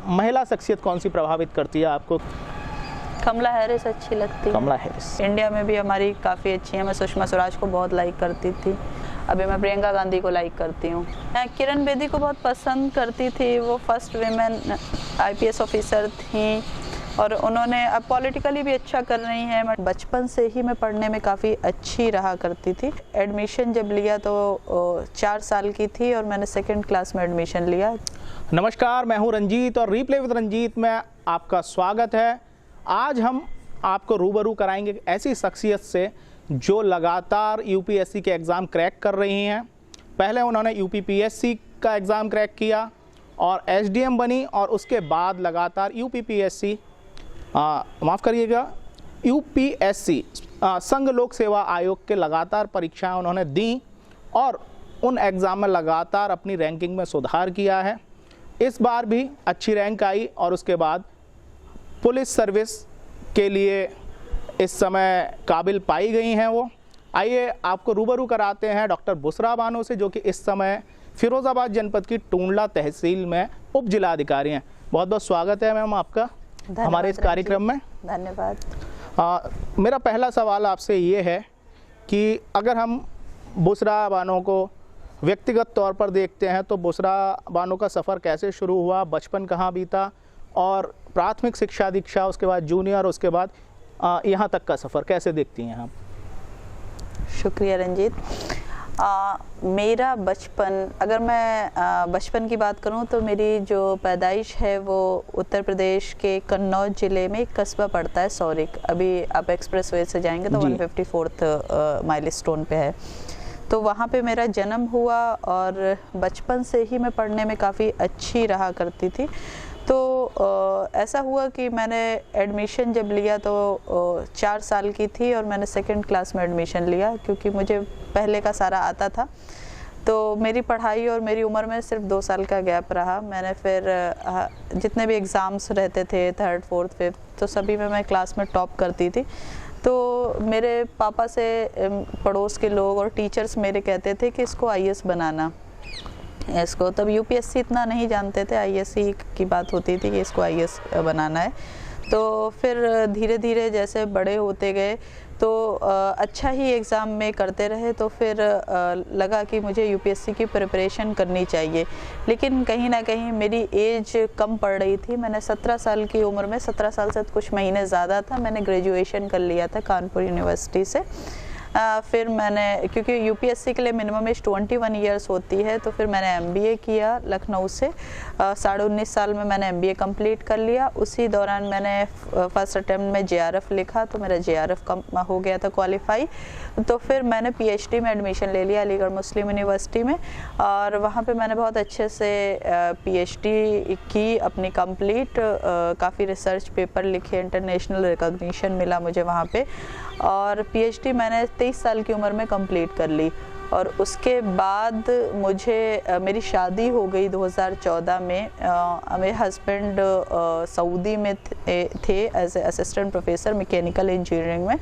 महिला शख्सियत कौन सी प्रभावित करती है आपको? कमला हैरिस अच्छी लगती है। कमला हैरिस इंडिया में भी हमारी काफ़ी अच्छी है। मैं सुषमा स्वराज को बहुत लाइक करती थी, अभी मैं प्रियंका गांधी को लाइक करती हूँ। मैं किरण बेदी को बहुत पसंद करती थी, वो फर्स्ट वीमेन IPS ऑफिसर थी और उन्होंने अब पॉलिटिकली भी अच्छा कर रही हैं। बचपन से ही मैं पढ़ने में काफ़ी अच्छी रहा करती थी। एडमिशन जब लिया तो 4 साल की थी और मैंने 2nd क्लास में एडमिशन लिया। नमस्कार, मैं हूं रंजीत और रीप्ले विद रंजीत में आपका स्वागत है। आज हम आपको रूबरू कराएंगे ऐसी शख्सियत से जो लगातार UPSC के एग्ज़ाम क्रैक कर रही हैं। पहले उन्होंने UPPSC का एग्ज़ाम क्रैक किया और SDM बनी और उसके बाद लगातार UPPSC माफ़ करिएगा UPSC संघ लोक सेवा आयोग के लगातार परीक्षाएं उन्होंने दी और उन एग्ज़ाम में लगातार अपनी रैंकिंग में सुधार किया है। इस बार भी अच्छी रैंक आई और उसके बाद पुलिस सर्विस के लिए इस समय काबिल पाई गई हैं वो। आइए आपको रूबरू कराते हैं डॉक्टर बुशरा बानो से, जो कि इस समय फिरोज़ाबाद जनपद की टूंडला तहसील में उप जिलाधिकारी हैं। बहुत बहुत स्वागत है मैम आपका हमारे इस कार्यक्रम में। धन्यवाद। मेरा पहला सवाल आपसे ये है कि अगर हम बुशरा बानो को व्यक्तिगत तौर पर देखते हैं तो बुशरा बानो का सफ़र कैसे शुरू हुआ, बचपन कहाँ बीता और प्राथमिक शिक्षा दीक्षा, उसके बाद जूनियर, उसके बाद यहाँ तक का सफ़र कैसे देखती हैं आप? शुक्रिया रंजीत। मेरा बचपन, अगर मैं बचपन की बात करूं तो मेरी जो पैदाइश है वो उत्तर प्रदेश के कन्नौज ज़िले में एक कस्बा पड़ता है सौरिक। अभी आप एक्सप्रेस वे से जाएंगे तो 154th माइलस्टोन पे है, तो वहाँ पे मेरा जन्म हुआ और बचपन से ही मैं पढ़ने में काफ़ी अच्छी रहा करती थी। तो ऐसा हुआ कि मैंने एडमिशन जब लिया तो 4 साल की थी और मैंने 2nd क्लास में एडमिशन लिया, क्योंकि मुझे पहले का सारा आता था। तो मेरी पढ़ाई और मेरी उम्र में सिर्फ 2 साल का गैप रहा। मैंने फिर जितने भी एग्ज़ाम्स रहते थे 3rd 4th 5th, तो सभी में मैं क्लास में टॉप करती थी। तो मेरे पापा से पड़ोस के लोग और टीचर्स मेरे कहते थे कि इसको IAS बनाना। इसको तब UPSC इतना नहीं जानते थे, IAS की बात होती थी कि इसको IAS बनाना है। तो फिर धीरे धीरे जैसे बड़े होते गए तो अच्छा ही एग्ज़ाम में करते रहे, तो फिर लगा कि मुझे UPSC की प्रिपरेशन करनी चाहिए। लेकिन कहीं ना कहीं मेरी एज कम पड़ रही थी। मैंने 17 साल की उम्र में, 17 साल से कुछ महीने ज़्यादा था, मैंने ग्रेजुएशन कर लिया था कानपुर यूनिवर्सिटी से। फिर मैंने, क्योंकि UPSC के लिए मिनिमम एज 21 ईयर्स होती है, तो फिर मैंने MBA किया लखनऊ से। 19.5 साल में मैंने MBA कंप्लीट कर लिया। उसी दौरान मैंने फर्स्ट अटेम्प्ट में JRF लिखा, तो मेरा JRF हो गया था क्वालिफाई। तो फिर मैंने PhD में एडमिशन ले लिया अलीगढ़ मुस्लिम यूनिवर्सिटी में, और वहाँ पे मैंने बहुत अच्छे से PhD की अपनी कंप्लीट। काफ़ी रिसर्च पेपर लिखे, इंटरनेशनल रिकॉग्निशन मिला मुझे वहाँ पे, और PhD मैंने 23 साल की उम्र में कंप्लीट कर ली। और उसके बाद मुझे मेरी शादी हो गई 2014 में। मेरे हस्बैंड सऊदी में थे as a assistant professor mechanical engineering में।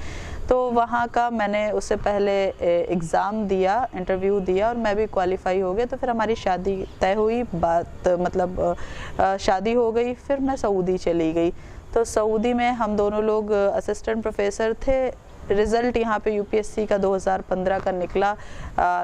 तो वहाँ का मैंने उससे पहले एग्ज़ाम दिया, इंटरव्यू दिया और मैं भी क्वालिफाई हो गया। तो फिर हमारी शादी तय हुई, बात मतलब शादी हो गई। फिर मैं सऊदी चली गई। तो सऊदी में हम दोनों लोग असिस्टेंट प्रोफेसर थे। रिज़ल्ट यहाँ पे UPSC का 2015 का निकला,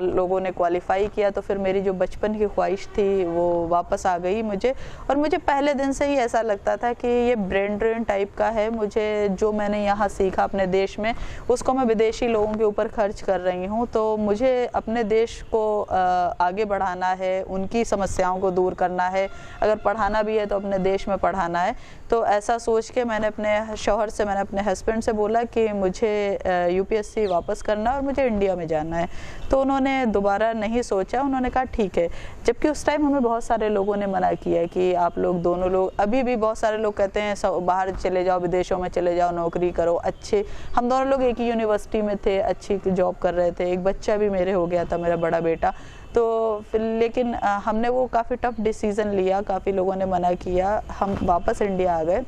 लोगों ने क्वालिफाई किया। तो फिर मेरी जो बचपन की ख्वाहिश थी वो वापस आ गई मुझे। और मुझे पहले दिन से ही ऐसा लगता था कि ये ब्रेन ड्रेन टाइप का है। मुझे जो मैंने यहाँ सीखा अपने देश में, उसको मैं विदेशी लोगों के ऊपर खर्च कर रही हूँ। तो मुझे अपने देश को आगे बढ़ाना है, उनकी समस्याओं को दूर करना है। अगर पढ़ाना भी है तो अपने देश में पढ़ाना है। तो ऐसा सोच के मैंने अपने शौहर से, मैंने अपने हस्बैंड से बोला कि मुझे UPSC वापस करना है और मुझे इंडिया में जाना है। तो उन्होंने दोबारा नहीं सोचा, उन्होंने कहा ठीक है। जबकि उस टाइम हमें बहुत सारे लोगों ने मना किया कि आप लोग दोनों लोग, अभी भी बहुत सारे लोग कहते हैं बाहर चले जाओ, विदेशों में चले जाओ, नौकरी करो। अच्छे, हम दोनों लोग एक ही यूनिवर्सिटी में थे, अच्छी जॉब कर रहे थे, एक बच्चा भी मेरे हो गया था, मेरा बड़ा बेटा। तो फिर लेकिन हमने वो काफ़ी टफ डिसीज़न लिया, काफ़ी लोगों ने मना किया, हम वापस इंडिया आ गए।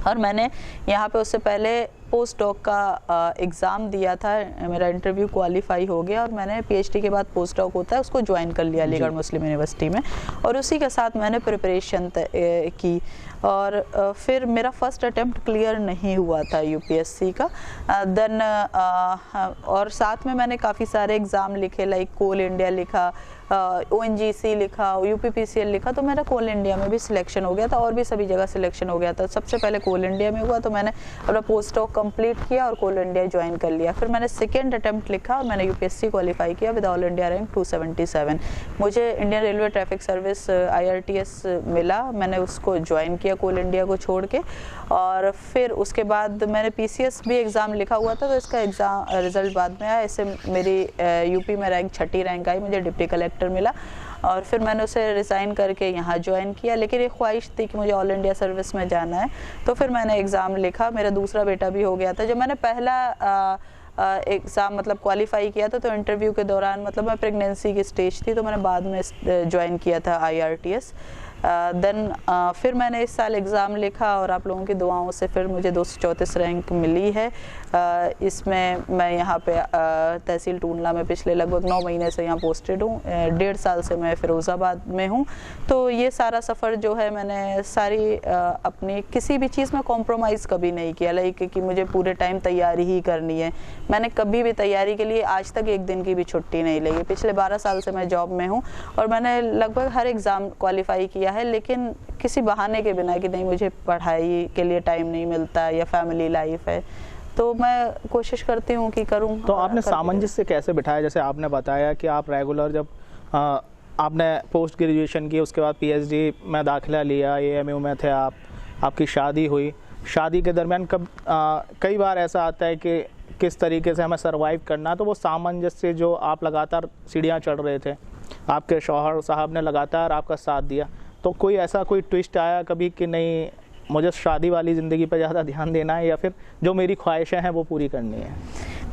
और मैंने यहाँ पे उससे पहले पोस्ट डॉक का एग्ज़ाम दिया था, मेरा इंटरव्यू क्वालिफाई हो गया और मैंने पीएचडी के बाद पोस्ट डॉक होता है उसको ज्वाइन कर लिया अलीगढ़ मुस्लिम यूनिवर्सिटी में, और उसी के साथ मैंने प्रिपरेशन की। और फिर मेरा फर्स्ट अटेम्प्ट क्लियर नहीं हुआ था यूपीएससी का। देन और साथ में मैंने काफ़ी सारे एग्ज़ाम लिखे, लाइक कोल इंडिया लिखा, ONGC लिखा, UPPCL लिखा, तो मेरा कोल इंडिया में भी सिलेक्शन हो गया था और भी सभी जगह सिलेक्शन हो गया था। सबसे पहले कोल इंडिया में हुआ तो मैंने अपना पोस्ट डॉक कंप्लीट किया और कोल इंडिया ज्वाइन कर लिया। फिर मैंने सेकेंड अटेम्प्ट लिखा और मैंने यूपीएससी क्वालिफाई किया विद ऑल इंडिया रैंक 277। मुझे Indian railway traffic service IRTS मिला, मैंने उसको ज्वाइन किया कोल इंडिया को छोड़ के। और फिर उसके बाद मैंने PCS भी एग्ज़ाम लिखा हुआ था, तो इसका एग्ज़ाम रिज़ल्ट बाद में आया। इससे मेरी यूपी में रैंक 6ठी रैंक आई, मुझे डिप्टी कलेक्टर मिला और फिर मैंने उसे रिज़ाइन करके यहाँ ज्वाइन किया। लेकिन एक ख्वाहिश थी कि मुझे ऑल इंडिया सर्विस में जाना है, तो फिर मैंने एग्ज़ाम लिखा। मेरा दूसरा बेटा भी हो गया था। जब मैंने पहला एग्ज़ाम मतलब क्वालिफाई किया था तो इंटरव्यू के दौरान मतलब मैं प्रेगनेंसी की स्टेज थी, तो मैंने बाद में ज्वाइन किया था IRTS। देन फिर मैंने इस साल एग्ज़ाम लिखा और आप लोगों की दुआओं से फिर मुझे 234 रैंक मिली है। इसमें मैं यहाँ पे तहसील टूंडला में पिछले लगभग 9 महीने से यहाँ पोस्टेड हूँ। 1.5 साल से मैं फिरोज़ाबाद में हूँ। तो ये सारा सफ़र जो है मैंने सारी अपनी किसी भी चीज़ में कॉम्प्रोमाइज़ कभी नहीं किया, लाइक कि मुझे पूरे टाइम तैयारी ही करनी है। मैंने कभी भी तैयारी के लिए आज तक एक दिन की भी छुट्टी नहीं ली है। पिछले 12 साल से मैं जॉब में हूँ और मैंने लगभग हर एग्ज़ाम क्वालिफाई किया है, लेकिन किसी बहाने के बिना कि नहीं मुझे पढ़ाई के लिए टाइम नहीं मिलता या फैमिली लाइफ है, तो मैं कोशिश करती हूँ कि करूँ। तो आपने सामंजस्य कैसे बिठाया? जैसे आपने बताया कि आप रेगुलर जब आपने पोस्ट ग्रेजुएशन की उसके बाद PhD में दाखिला लिया, AMU में थे आप, आपकी शादी हुई, शादी के दरमियान कई बार ऐसा आता है कि किस तरीके से हमें सरवाइव करना है, तो वो सामंजस्य जो आप लगातार सीढ़ियाँ चढ़ रहे थे, आपके शौहर साहब ने लगातार आपका साथ दिया, तो कोई ऐसा कोई ट्विस्ट आया कभी कि नहीं मुझे शादी वाली ज़िंदगी पर ज़्यादा ध्यान देना है या फिर जो मेरी ख्वाहिशें हैं वो पूरी करनी है?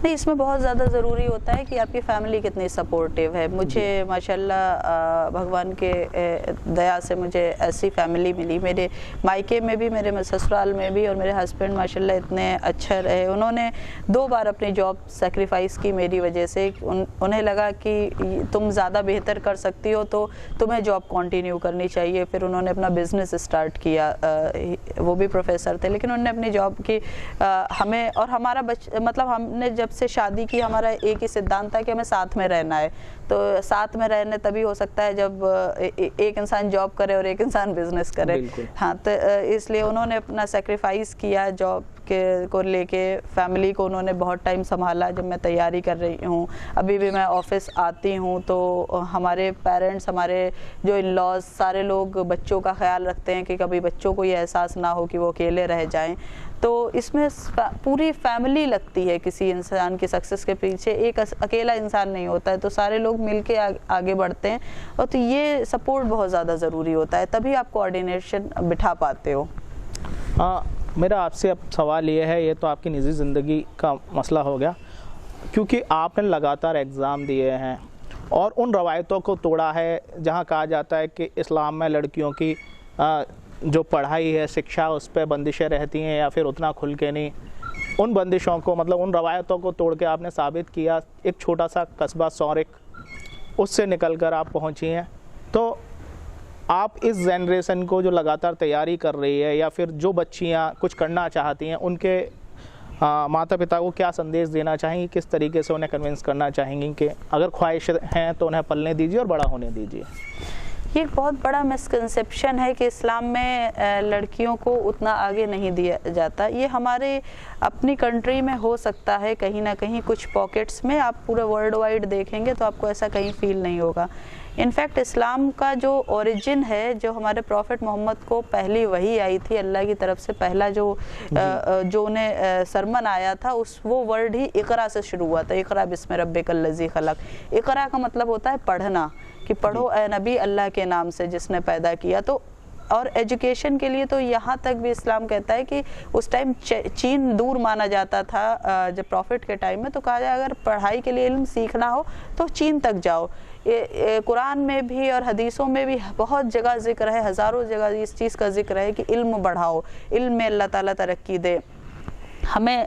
नहीं, इसमें बहुत ज़्यादा ज़रूरी होता है कि आपकी फैमिली कितनी सपोर्टिव है। मुझे माशाल्लाह भगवान के दया से मुझे ऐसी फैमिली मिली, मेरे मायके में भी, मेरे ससुराल में भी, और मेरे हस्बैंड माशाल्लाह इतने अच्छे रहे। उन्होंने 2 बार अपनी जॉब सेक्रीफाइस की मेरी वजह से। उन्हें लगा कि तुम ज़्यादा बेहतर कर सकती हो तो तुम्हें जॉब कंटिन्यू करनी चाहिए। फिर उन्होंने अपना बिज़नेस स्टार्ट किया, वो भी प्रोफेसर थे, लेकिन उन्होंने अपनी जॉब की हमें और हमारा मतलब हमने जब से शादी की हमारा एक ही सिद्धांत था कि हमें साथ में रहना है। तो साथ में रहने तभी हो सकता है जब एक इंसान जॉब करे और एक इंसान बिजनेस करे। हाँ, तो इसलिए उन्होंने अपना सेक्रीफाइस किया जॉब के को लेके। फैमिली को उन्होंने बहुत टाइम संभाला। जब मैं तैयारी कर रही हूँ, अभी भी मैं ऑफिस आती हूँ तो हमारे पेरेंट्स, हमारे जो इन लॉज, सारे लोग बच्चों का ख्याल रखते हैं कि कभी बच्चों को ये एहसास ना हो कि वो अकेले रह जाएं। तो इसमें पूरी फैमिली लगती है किसी इंसान की सक्सेस के पीछे। एक अकेला इंसान नहीं होता है, तो सारे लोग मिलके आगे बढ़ते हैं। और तो ये सपोर्ट बहुत ज़्यादा ज़रूरी होता है, तभी आप कोऑर्डिनेशन बिठा पाते हो। हाँ, मेरा आपसे अब सवाल ये है, ये तो आपकी निजी ज़िंदगी का मसला हो गया, क्योंकि आपने लगातार एग्ज़ाम दिए हैं और उन रवायतों को तोड़ा है जहाँ कहा जाता है कि इस्लाम में लड़कियों की जो पढ़ाई है, शिक्षा, उस पर बंदिशें रहती हैं या फिर उतना खुल के नहीं। उन बंदिशों को, मतलब उन रवायतों को तोड़ के आपने साबित किया। एक छोटा सा कस्बा सौरिक, उससे निकल कर आप पहुँची हैं। तो आप इस जनरेशन को जो लगातार तैयारी कर रही है या फिर जो बच्चियाँ कुछ करना चाहती हैं, उनके माता पिता को क्या संदेश देना चाहेंगी? किस तरीके से उन्हें कन्विंस करना चाहेंगी कि अगर ख्वाहिश हैं तो उन्हें पलने दीजिए और बड़ा होने दीजिए? ये एक बहुत बड़ा मिसकंसेप्शन है कि इस्लाम में लड़कियों को उतना आगे नहीं दिया जाता। ये हमारे अपनी कंट्री में हो सकता है कहीं ना कहीं, कुछ पॉकेट्स में। आप पूरे वर्ल्ड वाइड देखेंगे तो आपको ऐसा कहीं फील नहीं होगा। इनफैक्ट इस्लाम का जो ओरिजिन है, जो हमारे प्रॉफिट मोहम्मद को पहली वही आई थी अल्लाह की तरफ से, पहला जो उन्हें सरमन आया था, वो वर्ड ही इकरा से शुरू हुआ था। इकरा बिस्मि रब्बिकल लज़ी खलक। इकरा का मतलब होता है पढ़ना, कि पढ़ो ए नबी अल्लाह के नाम से जिसने पैदा किया। तो और एजुकेशन के लिए तो यहाँ तक भी इस्लाम कहता है कि उस टाइम चीन दूर माना जाता था जब प्रॉफिट के टाइम में, तो कहा जाए अगर पढ़ाई के लिए इल्म सीखना हो तो चीन तक जाओ। कुरान में भी और हदीसों में भी बहुत जगह जिक्र है, हज़ारों जगह इस चीज़ का जिक्र है कि इल्म बढ़ाओ, इल्म में अल्लाह ताला तरक्की दे। हमें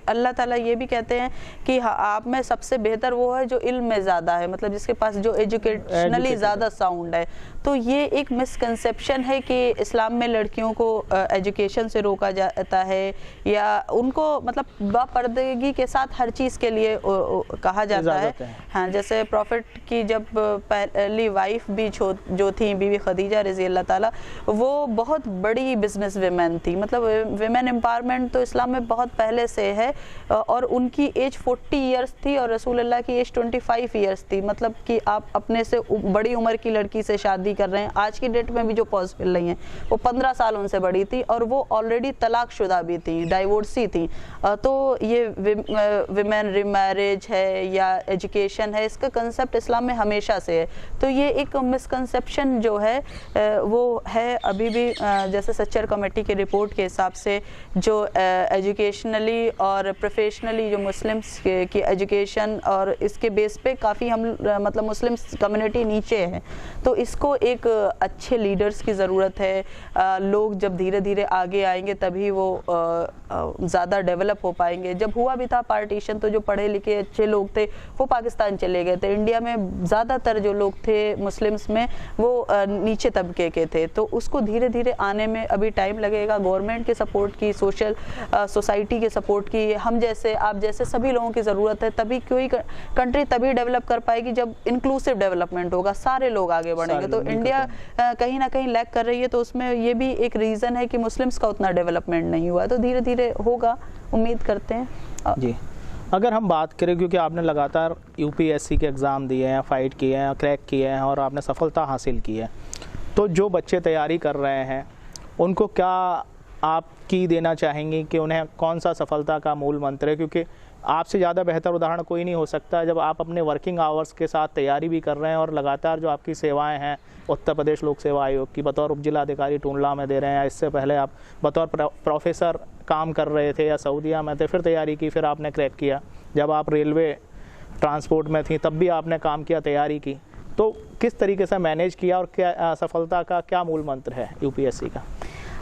अल्लाह ताला ये भी कहते हैं कि आप में सबसे बेहतर वो है जो इल्म में ज़्यादा है, मतलब जिसके पास जो एजुकेशनली ज़्यादा साउंड है। तो ये एक मिसकंसेप्शन है कि इस्लाम में लड़कियों को एजुकेशन से रोका जाता है या उनको मतलब बापर्दगी के साथ हर चीज़ के लिए कहा जाता है। हाँ, जैसे प्रॉफिट की जब पहली वाइफ भी जो थी बीवी खदीजा रज़ी अल्लाह ताला, वो बहुत बड़ी बिजनेस वेमेन थी, मतलब वेमेन एम्पावरमेंट तो इस्लाम में बहुत पहले से है। और उनकी एज 40 इयर्स थी और रसूल अल्लाह की एज 25 इयर्स थी, मतलब कि आप अपने से बड़ी उम्र की लड़की से शादी कर रहे हैं। आज की डेट में भी जो पॉसिबल नहीं है वो 15 साल उनसे बड़ी थी और वो ऑलरेडी तलाकशुदा भी थी, डाइवोर्सी थी। तो ये विमेन रीमैरिज है या एजुकेशन है, इसका कंसेप्ट इस्लाम में हमेशा से है। तो ये एक मिसकंसेप्शन जो है वो है अभी भी। जैसे सच्चर कमेटी की रिपोर्ट के हिसाब से जो एजुकेशनली और प्रोफेशनली जो मुस्लिम्स की एजुकेशन और इसके बेस पे काफ़ी हम मतलब मुस्लिम कम्युनिटी नीचे है। तो इसको एक अच्छे लीडर्स की ज़रूरत है। लोग जब धीरे धीरे आगे आएंगे तभी वो ज़्यादा डेवलप हो पाएंगे। जब हुआ भी था पार्टीशन तो जो पढ़े लिखे अच्छे लोग थे वो पाकिस्तान चले गए थे। इंडिया में ज़्यादातर जो लोग थे मुस्लिम्स में वो नीचे तबके के थे। तो उसको धीरे धीरे आने में अभी टाइम लगेगा। गवर्नमेंट के सपोर्ट की, सोसाइटी के सपोर्ट की, हम जैसे आप जैसे सभी लोगों की ज़रूरत है। तभी कोई कंट्री तभी डेवलप कर पाएगी जब इंक्लूसिव डेवलपमेंट होगा, सारे लोग आगे बढ़ेंगे। तो इंडिया कहीं ना कहीं लैग कर रही है, तो उसमें ये भी एक रीज़न है कि मुस्लिम्स का उतना डेवलपमेंट नहीं हुआ। तो धीरे धीरे होगा, उम्मीद करते हैं जी। अगर हम बात करें, क्योंकि आपने लगातार यूपीएससी के एग्ज़ाम दिए हैं, फाइट किए हैं, क्रैक किए हैं और आपने सफलता हासिल की है, तो जो बच्चे तैयारी कर रहे हैं उनको क्या आप की देना चाहेंगी कि उन्हें कौन सा सफलता का मूल मंत्र है? क्योंकि आपसे ज़्यादा बेहतर उदाहरण कोई नहीं हो सकता जब आप अपने वर्किंग आवर्स के साथ तैयारी भी कर रहे हैं और लगातार जो आपकी सेवाएं हैं उत्तर प्रदेश लोक सेवा आयोग की बतौर उपजिलाधिकारी टूंडला में दे रहे हैं, इससे पहले आप बतौर प्रोफेसर काम कर रहे थे या सऊदीया में थे, फिर तैयारी की, फिर आपने क्रैक किया। जब आप रेलवे ट्रांसपोर्ट में थी तब भी आपने काम किया, तैयारी की। तो किस तरीके से मैनेज किया और क्या सफलता का क्या मूल मंत्र है यूपीएससी का?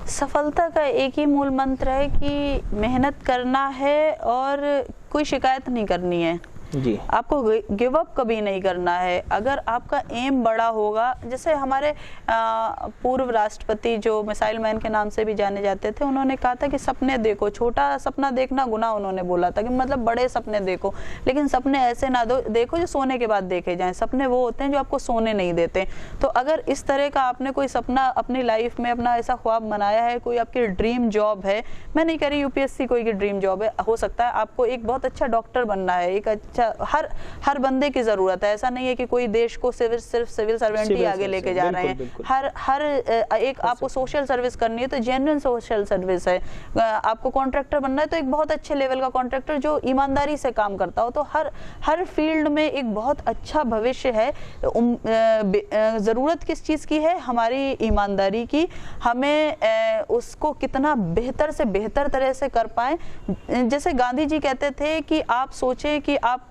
सफलता का एक ही मूल मंत्र है कि मेहनत करना है और कोई शिकायत नहीं करनी है जी। आपको गिव अप कभी नहीं करना है। अगर आपका एम बड़ा होगा, जैसे हमारे पूर्व राष्ट्रपति जो मिसाइल मैन के नाम से भी जाने जाते थे, उन्होंने कहा था कि सपने देखो, छोटा सपना देखना गुनाह उन्होंने बोला था कि मतलब बड़े सपने देखो, लेकिन सपने ऐसे ना देखो जो सोने के बाद देखे जाएं। सपने वो होते हैं जो आपको सोने नहीं देते। तो अगर इस तरह का आपने कोई सपना अपनी लाइफ में अपना ऐसा ख्वाब बनाया है, कोई आपकी ड्रीम जॉब है, मैं नहीं कह रही यूपीएससी कोई की ड्रीम जॉब है, हो सकता है आपको एक बहुत अच्छा डॉक्टर बनना है, एक अच्छा हर बंदे की जरूरत है। ऐसा नहीं है कि कोई देश को सिर्फ सिविल सर्वेंट ही आगे लेके जा रहे हैं। हर एक आपको सोशल सर्विस करनी है तो जेन्युइन सोशल सर्विस है। आपको कॉन्ट्रैक्टर बनना है तो एक बहुत अच्छे लेवल का कॉन्ट्रैक्टर जो ईमानदारी से काम करता हो। तो हर फील्ड में एक बहुत अच्छा भविष्य है। जरूरत किस चीज की है? हमारी ईमानदारी की। हमें उसको कितना बेहतर से बेहतर तरह से कर पाए। जैसे गांधी जी कहते थे कि आप सोचें कि आपको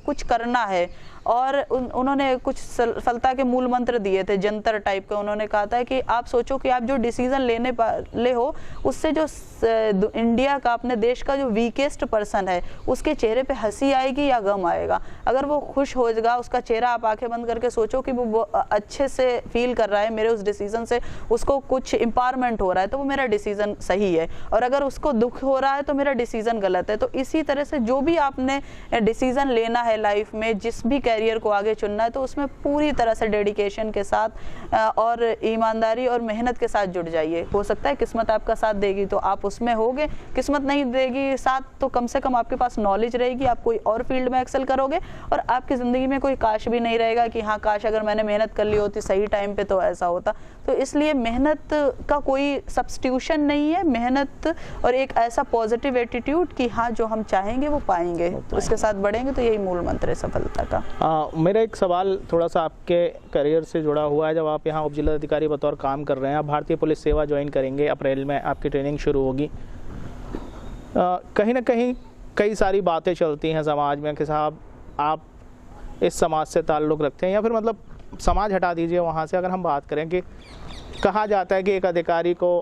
कुछ करना है, और उन्होंने कुछ सफलता के मूल मंत्र दिए थे जंतर टाइप के। उन्होंने कहा था कि आप सोचो कि आप जो डिसीजन लेने वाले हो उससे जो इंडिया का, अपने देश का जो वीकेस्ट पर्सन है उसके चेहरे पे हंसी आएगी या गम आएगा। अगर वो खुश होगा, उसका चेहरा आप आंखें बंद करके सोचो कि वो अच्छे से फील कर रहा है मेरे उस डिसीजन से, उसको कुछ एम्पावरमेंट हो रहा है, तो वो मेरा डिसीजन सही है। और अगर उसको दुख हो रहा है तो मेरा डिसीजन गलत है। तो इसी तरह से जो भी आपने डिसीजन लेना है लाइफ में, जिस भी कैरियर को आगे चुनना है, तो उसमें पूरी तरह से डेडिकेशन के साथ और ईमानदारी और मेहनत के साथ जुड़ जाइए। हो सकता है किस्मत आपका साथ देगी तो आप उसमें होगे, किस्मत नहीं देगी साथ तो कम से कम आपके पास नॉलेज रहेगी, आप कोई और फील्ड में एक्सेल करोगे और आपकी ज़िंदगी में कोई काश भी नहीं रहेगा कि हाँ काश अगर मैंने मेहनत कर ली होती सही टाइम पे तो ऐसा होता। तो इसलिए मेहनत का कोई सब्स्टिट्यूशन नहीं है। मेहनत और एक ऐसा पॉजिटिव एटीट्यूड कि हाँ जो हम चाहेंगे वो पाएंगे, उसके साथ बढ़ेंगे, तो यही मूल मंत्र है सफलता का। मेरा एक सवाल थोड़ा सा आपके करियर से जुड़ा हुआ है। जब आप यहाँ उपजिलाधिकारी बतौर काम कर रहे हैं, आप भारतीय पुलिस सेवा ज्वाइन करेंगे, अप्रैल में आपकी ट्रेनिंग शुरू होगी। कहीं ना कहीं कई सारी बातें चलती हैं समाज में कि साहब आप इस समाज से ताल्लुक़ रखते हैं, या फिर मतलब समाज हटा दीजिए वहाँ से, अगर हम बात करें कि कहा जाता है कि एक अधिकारी को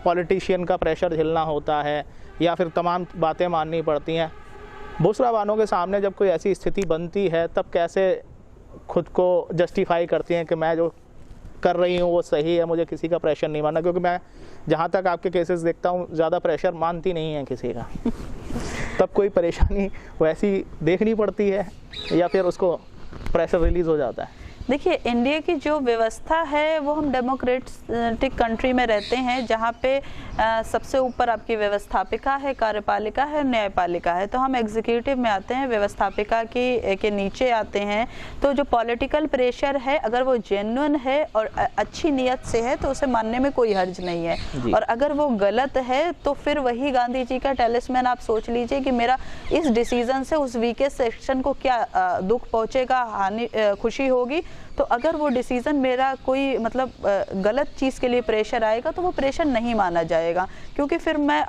पॉलिटिशियन का प्रेशर झेलना होता है या फिर तमाम बातें माननी पड़ती हैं। बुशरा बानो के सामने जब कोई ऐसी स्थिति बनती है तब कैसे खुद को जस्टिफाई करती हैं कि मैं जो कर रही हूँ वो सही है, मुझे किसी का प्रेशर नहीं मानना? क्योंकि मैं जहाँ तक आपके केसेस देखता हूँ ज़्यादा प्रेशर मानती नहीं है किसी का। तब कोई परेशानी वैसी देखनी पड़ती है या फिर उसको प्रेशर रिलीज़ हो जाता है? देखिए, इंडिया की जो व्यवस्था है वो हम डेमोक्रेटिक कंट्री में रहते हैं, जहाँ पे सबसे ऊपर आपकी व्यवस्थापिका है, कार्यपालिका है, न्यायपालिका है। तो हम एग्जीक्यूटिव में आते हैं, व्यवस्थापिका के नीचे आते हैं। तो जो पॉलिटिकल प्रेशर है, अगर वो जेन्युइन है और अच्छी नीयत से है तो उसे मानने में कोई हर्ज नहीं है। और अगर वो गलत है तो फिर वही गांधी जी का टेलिस्मैन आप सोच लीजिए कि मेरा इस डिसीजन से उस वीकेस्ट सेक्शन को क्या दुख पहुंचेगा, हानि खुशी होगी। तो अगर वो डिसीज़न मेरा कोई मतलब गलत चीज़ के लिए प्रेशर आएगा तो वो प्रेशर नहीं माना जाएगा, क्योंकि फिर मैं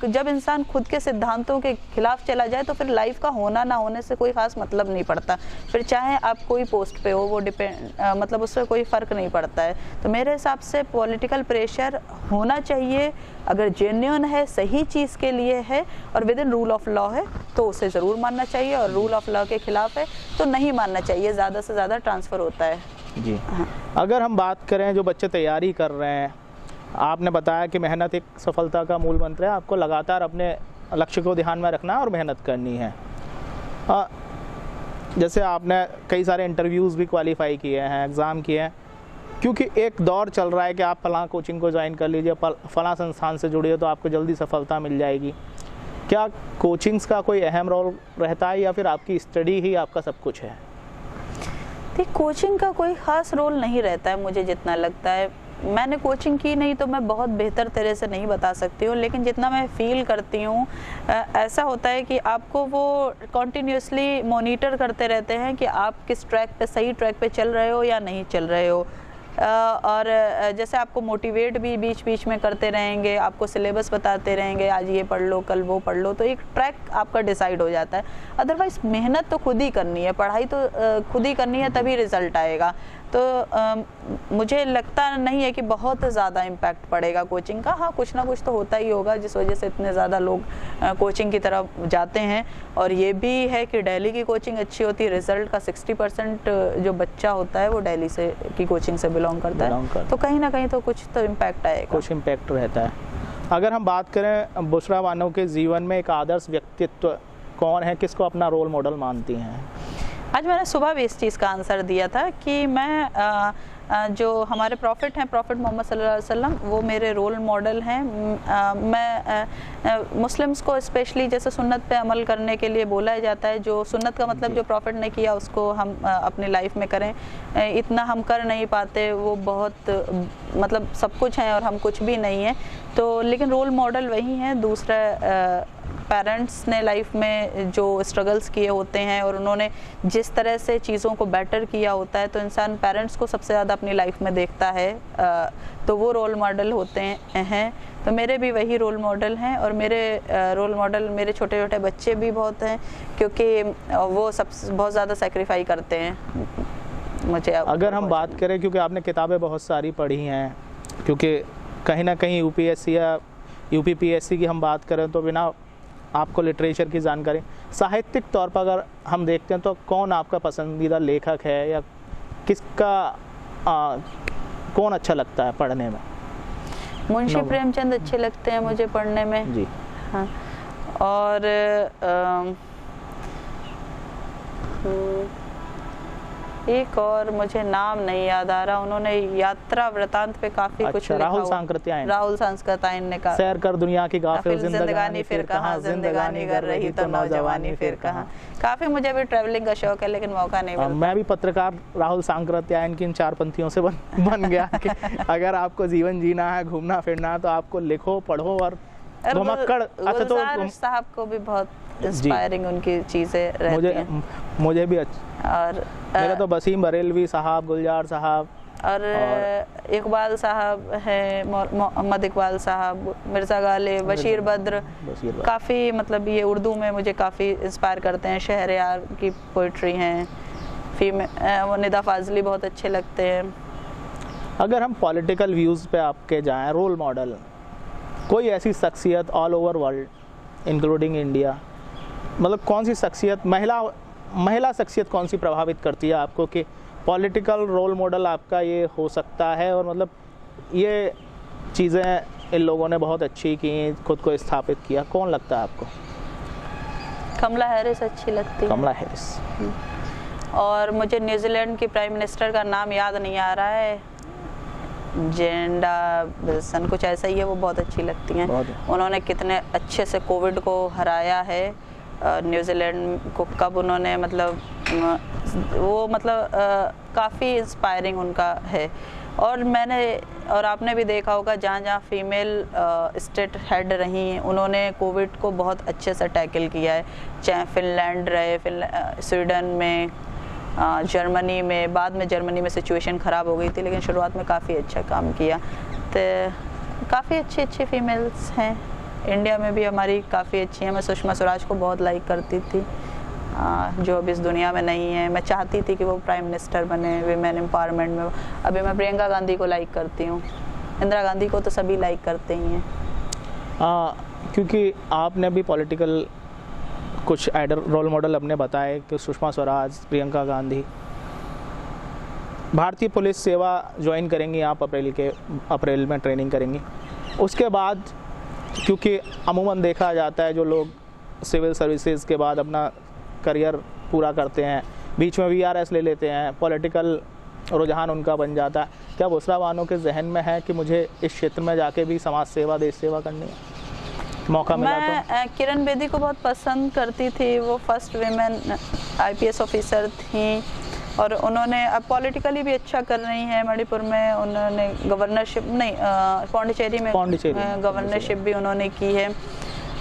जब इंसान खुद के सिद्धांतों के खिलाफ चला जाए तो फिर लाइफ का होना ना होने से कोई ख़ास मतलब नहीं पड़ता। फिर चाहे आप कोई पोस्ट पे हो, वो मतलब उससे कोई फ़र्क नहीं पड़ता है। तो मेरे हिसाब से पॉलिटिकल प्रेशर होना चाहिए, अगर जेन्युइन है, सही चीज़ के लिए है और with in rule of law है तो उसे ज़रूर मानना चाहिए, और रूल ऑफ लॉ के खिलाफ है तो नहीं मानना चाहिए। ज़्यादा से ज़्यादा ट्रांसफ़र होता है। जी हाँ। अगर हम बात करें जो बच्चे तैयारी कर रहे हैं, आपने बताया कि मेहनत एक सफलता का मूल मंत्र है, आपको लगातार अपने लक्ष्य को ध्यान में रखना है और मेहनत करनी है। जैसे आपने कई सारे इंटरव्यूज़ भी क्वालिफाई किए हैं, एग्ज़ाम किए हैं, क्योंकि एक दौर चल रहा है कि आप फलां कोचिंग को ज्वाइन कर लीजिए, फलां संस्थान से जुड़िए तो आपको जल्दी सफलता मिल जाएगी। क्या कोचिंग्स का कोई अहम रोल रहता है या फिर आपकी स्टडी ही आपका सब कुछ है? कोचिंग का कोई ख़ास रोल नहीं रहता है मुझे जितना लगता है। मैंने कोचिंग की नहीं तो मैं बहुत बेहतर तरह से नहीं बता सकती हूँ, लेकिन जितना मैं फ़ील करती हूँ ऐसा होता है कि आपको वो कॉन्टीन्यूसली मॉनिटर करते रहते हैं कि आप किस ट्रैक पे, सही ट्रैक पे चल रहे हो या नहीं चल रहे हो। और जैसे आपको मोटिवेट भी बीच बीच में करते रहेंगे, आपको सिलेबस बताते रहेंगे, आज ये पढ़ लो, कल वो पढ़ लो, तो एक ट्रैक आपका डिसाइड हो जाता है। अदरवाइज मेहनत तो खुद ही करनी है, पढ़ाई तो खुद ही करनी है, तभी रिजल्ट आएगा। तो मुझे लगता नहीं है कि बहुत ज़्यादा इम्पैक्ट पड़ेगा कोचिंग का। हाँ, कुछ ना कुछ तो होता ही होगा जिस वजह से इतने ज़्यादा लोग कोचिंग की तरफ जाते हैं। और ये भी है कि दिल्ली की कोचिंग अच्छी होती है, रिजल्ट का 60% जो बच्चा होता है वो दिल्ली से की कोचिंग से बिलोंग करता है। तो कहीं ना कहीं तो कुछ तो इम्पैक्ट आएगा, कुछ इम्पैक्ट रहता है। अगर हम बात करें बुशरा बानो के जीवन में एक आदर्श व्यक्तित्व कौन है, किसको अपना रोल मॉडल मानती हैं? आज मैंने सुबह भी इस चीज़ का आंसर दिया था कि मैं जो हमारे प्रॉफिट हैं, प्रॉफिट मोहम्मद सल्लल्लाहु अलैहि वसल्लम, वो मेरे रोल मॉडल हैं। मैं मुस्लिम्स को स्पेशली जैसे सुन्नत पे अमल करने के लिए बोला जाता है, जो सुन्नत का मतलब जो प्रॉफिट ने किया उसको हम अपनी लाइफ में करें। इतना हम कर नहीं पाते, वो बहुत मतलब सब कुछ है और हम कुछ भी नहीं है। तो लेकिन रोल मॉडल वही हैं। दूसरा पेरेंट्स ने लाइफ में जो स्ट्रगल्स किए होते हैं और उन्होंने जिस तरह से चीज़ों को बेटर किया होता है, तो इंसान पेरेंट्स को सबसे ज़्यादा अपनी लाइफ में देखता है, तो वो रोल मॉडल होते हैं। तो मेरे भी वही रोल मॉडल हैं, और मेरे रोल मॉडल मेरे छोटे छोटे बच्चे भी बहुत हैं, क्योंकि वो सब बहुत ज़्यादा सेक्रीफाई करते हैं मुझे। अगर हम बात करें, क्योंकि आपने किताबें बहुत सारी पढ़ी हैं, क्योंकि कहीं ना कहीं यूपीएससी या यूपीपीएससी की हम बात करें तो बिना आपको लिटरेचर की जानकारी, साहित्यिक तौर पर अगर हम देखते हैं तो कौन आपका पसंदीदा लेखक है या किसका कौन अच्छा लगता है पढ़ने में? मुंशी प्रेमचंद अच्छे लगते हैं मुझे पढ़ने में जी। हाँ, और एक और मुझे नाम नहीं याद आ रहा, उन्होंने यात्रा वृतांत पे काफी कुछ लिखा। राहुल सांकृत्यायन। राहुल सांकृत्यायन ने कहा, सैर कर दुनिया की गाफिल जिंदगानी फिर कहाँ, जिंदगानी कर रही तो नौजवानी फिर कहाँ। काफी मुझे भी ट्रैवलिंग का शौक है, लेकिन मौका नहीं मिलता। मैं भी पत्रकार राहुल सांकृत्यायन की इन 4 पंक्तियों से बन गया कि अगर आपको जीवन जीना है, घूमना फिरना है, तो आपको लिखो, पढ़ो और घुमक्कड़। अच्छा, तो साहब को भी बहुत इंस्पायरिंग उनकी चीजें रहती हैं। मुझे भी अच्छा। और मेरा तो वसीम बरेलवी साहब, गुलजार साहब और इकबाल साहब हैं, मोहम्मद इकबाल साहब, मिर्ज़ा गालिब, बशीर बद्र, काफ़ी मतलब ये उर्दू में मुझे काफ़ी इंस्पायर करते हैं। शहरयार की पोइट्री हैं, वो निदा फाजली बहुत अच्छे लगते हैं। अगर हम पॉलिटिकल व्यूज़ पे आपके जाएं, रोल मॉडल कोई ऐसी शख्सियत all over world including India, मतलब कौन सी शख्सियत, महिला शख्सियत कौन सी प्रभावित करती है आपको कि पॉलिटिकल रोल मॉडल आपका ये हो सकता है, और मतलब ये चीज़ें इन लोगों ने बहुत अच्छी की, खुद को स्थापित किया, कौन लगता है आपको? कमला हैरिस अच्छी लगती है। कमला हैरिस। और मुझे न्यूजीलैंड की प्राइम मिनिस्टर का नाम याद नहीं आ रहा है, जेंडा विल्सन कुछ ऐसा ही है, वो बहुत अच्छी लगती हैं। उन्होंने कितने अच्छे से कोविड को हराया है न्यूजीलैंड को, कब उन्होंने मतलब वो मतलब काफ़ी इंस्पायरिंग उनका है। और आपने भी देखा होगा जहाँ जहाँ फीमेल स्टेट हेड रही हैं उन्होंने कोविड को बहुत अच्छे से टैकल किया है, चाहे फिनलैंड रहे, स्वीडन में, जर्मनी में। बाद में जर्मनी में सिचुएशन ख़राब हो गई थी, लेकिन शुरुआत में काफ़ी अच्छा काम किया। तो काफ़ी अच्छी फीमेल्स हैं इंडिया में भी, हमारी काफ़ी अच्छी हैं। मैं सुषमा स्वराज को बहुत लाइक करती थी, जो अब इस दुनिया में नहीं है। मैं चाहती थी कि वो प्राइम मिनिस्टर बने, विमेन एम्पावरमेंट में। अभी मैं प्रियंका गांधी को लाइक करती हूँ, इंदिरा गांधी को तो सभी लाइक करते ही हैं। क्योंकि आपने भी पॉलिटिकल कुछ रोल मॉडल अपने बताए कि सुषमा स्वराज, प्रियंका गांधी। भारतीय पुलिस सेवा ज्वाइन करेंगी आप, अप्रैल में ट्रेनिंग करेंगी। उसके बाद क्योंकि अमूमन देखा जाता है जो लोग सिविल सर्विसेज के बाद अपना करियर पूरा करते हैं, बीच में VRS ले लेते हैं, पॉलिटिकल रुझान उनका बन जाता है। क्या बुशरा बानो के जहन में है कि मुझे इस क्षेत्र में जाके भी समाज सेवा, देश सेवा करनी है, मौका मिला तो? मैं किरण बेदी को बहुत पसंद करती थी, वो फर्स्ट वीमेन IPS ऑफिसर थी, और उन्होंने अब पॉलिटिकली भी अच्छा कर रही हैं। मणिपुर में उन्होंने गवर्नरशिप नहीं, पौंडीचेरी में गवर्नरशिप भी उन्होंने की है।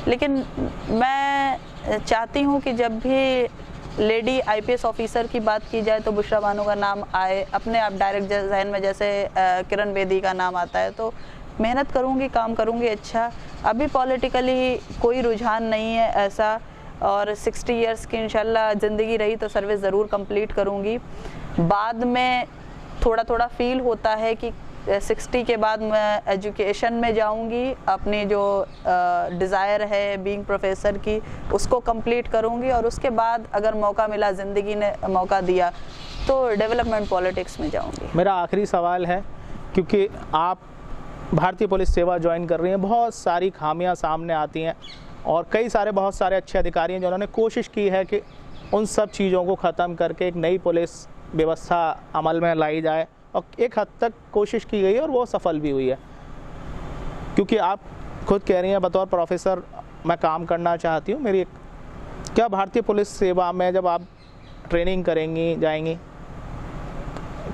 लेकिन मैं चाहती हूँ कि जब भी लेडी IPS ऑफिसर की बात की जाए तो बुशरा बानो का नाम आए अपने आप डायरेक्ट जहन में, जैसे किरण बेदी का नाम आता है। तो मेहनत करूँगी, काम करूँगी अच्छा। अभी पॉलिटिकली कोई रुझान नहीं है ऐसा, और 60 इयर्स की इंशाल्लाह ज़िंदगी रही तो सर्विस ज़रूर कंप्लीट करूँगी। बाद में थोड़ा फील होता है कि 60 के बाद मैं एजुकेशन में जाऊंगी, अपनी जो डिज़ायर है बीइंग प्रोफेसर की उसको कंप्लीट करूंगी, और उसके बाद अगर मौका मिला, ज़िंदगी ने मौका दिया, तो डेवलपमेंट पॉलिटिक्स में जाऊंगी। मेरा आखिरी सवाल है, क्योंकि आप भारतीय पुलिस सेवा ज्वाइन कर रही हैं, बहुत सारी खामियां सामने आती हैं, और कई सारे बहुत सारे अच्छे अधिकारी हैं जिन्होंने कोशिश की है कि उन सब चीज़ों को ख़त्म करके एक नई पुलिस व्यवस्था अमल में लाई जाए, और एक हद तक कोशिश की गई है और वो सफल भी हुई है। क्योंकि आप खुद कह रही हैं बतौर प्रोफेसर मैं काम करना चाहती हूँ, मेरी क्या भारतीय पुलिस सेवा में जब आप ट्रेनिंग करेंगी, जाएंगी,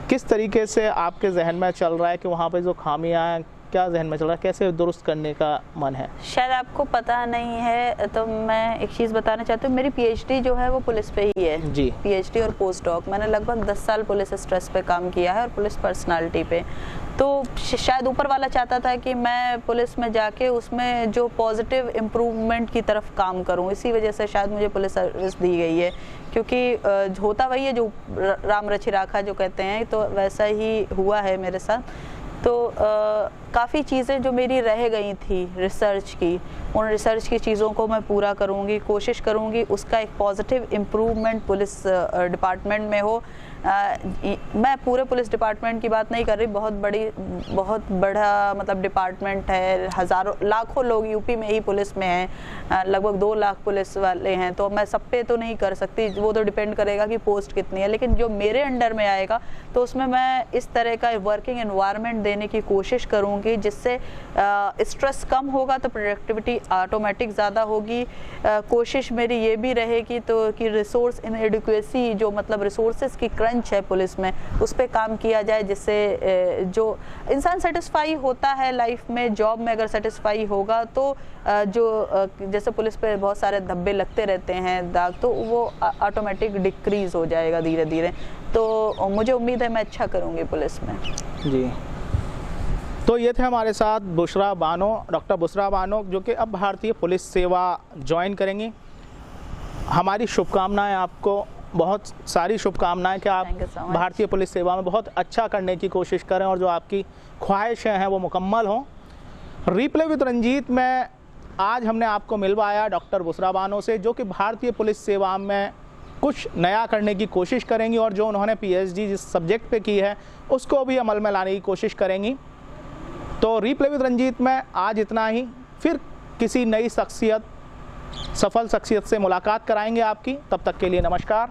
किस तरीके से आपके जहन में चल रहा है कि वहाँ पे जो खामियां हैं, क्या जहन में चल रहा है, कैसे दुरुस्त करने का मन है? शायद आपको पता नहीं है तो मैं एक चीज़ बताना चाहती हूँ। मेरी PhD जो है वो पुलिस पे ही है जी। PhD और पोस्ट डॉक। मैंने लगभग 10 साल पुलिस स्ट्रेस पे काम किया है और पुलिस पर्सनालिटी पे। तो शायद ऊपर वाला चाहता था कि मैं पुलिस में जाके उसमें जो पॉजिटिव इम्प्रूवमेंट की तरफ काम करूँ, इसी वजह से शायद मुझे पुलिस सर्विस दी गई है। क्योंकि होता वही है जो राम रचि राखा जो कहते हैं, तो वैसा ही हुआ है मेरे साथ। तो काफ़ी चीज़ें जो मेरी रह गई थी रिसर्च की, उन रिसर्च की चीज़ों को मैं पूरा करूँगी, कोशिश करूँगी उसका एक पॉजिटिव इम्प्रूवमेंट पुलिस डिपार्टमेंट में हो। मैं पूरे पुलिस डिपार्टमेंट की बात नहीं कर रही, बहुत बड़ा मतलब डिपार्टमेंट है, हज़ारों लाखों लोग यूपी में ही पुलिस में हैं, लगभग 2 लाख पुलिस वाले हैं। तो मैं सब पे तो नहीं कर सकती, वो तो डिपेंड करेगा कि पोस्ट कितनी है। लेकिन जो मेरे अंडर में आएगा तो उसमें मैं इस तरह का वर्किंग एनवायरनमेंट देने की कोशिश करूँगी जिससे स्ट्रेस कम होगा तो प्रोडक्टिविटी ऑटोमेटिक ज़्यादा होगी। कोशिश मेरी ये भी रहेगी तो कि रिसोर्स इनएडिक्वेसी, जो मतलब रिसोर्सेज की क्रंच है पुलिस में, उस पर काम किया जाए, जिससे जो इंसान सेटिस्फाई होता है लाइफ में, जॉब में अगर सेटिस्फाई होगा तो जो जैसे पुलिस पे बहुत सारे धब्बे लगते रहते हैं, दाग, तो वो ऑटोमेटिक डिक्रीज हो जाएगा धीरे धीरे। तो मुझे उम्मीद है मैं अच्छा करूँगी पुलिस में। जी। तो ये थे हमारे साथ बुशरा बानो, डॉक्टर बुशरा बानो, जो कि अब भारतीय पुलिस सेवा ज्वाइन करेंगी। हमारी शुभकामनाएं आपको, बहुत सारी शुभकामनाएं कि आप भारतीय पुलिस सेवा में बहुत अच्छा करने की कोशिश करें और जो आपकी ख्वाहिशें हैं वो मुकम्मल हों। रिप्ले विद रंजीत में आज हमने आपको मिलवाया डॉक्टर बुशरा बानो से, जो कि भारतीय पुलिस सेवा में कुछ नया करने की कोशिश करेंगी और जो उन्होंने पीएचडी जिस सब्जेक्ट पे की है उसको भी अमल में लाने की कोशिश करेंगी। तो रीप्ले विद रंजीत में आज इतना ही, फिर किसी नई शख्सियत, सफल शख्सियत से मुलाकात कराएंगे आपकी। तब तक के लिए नमस्कार।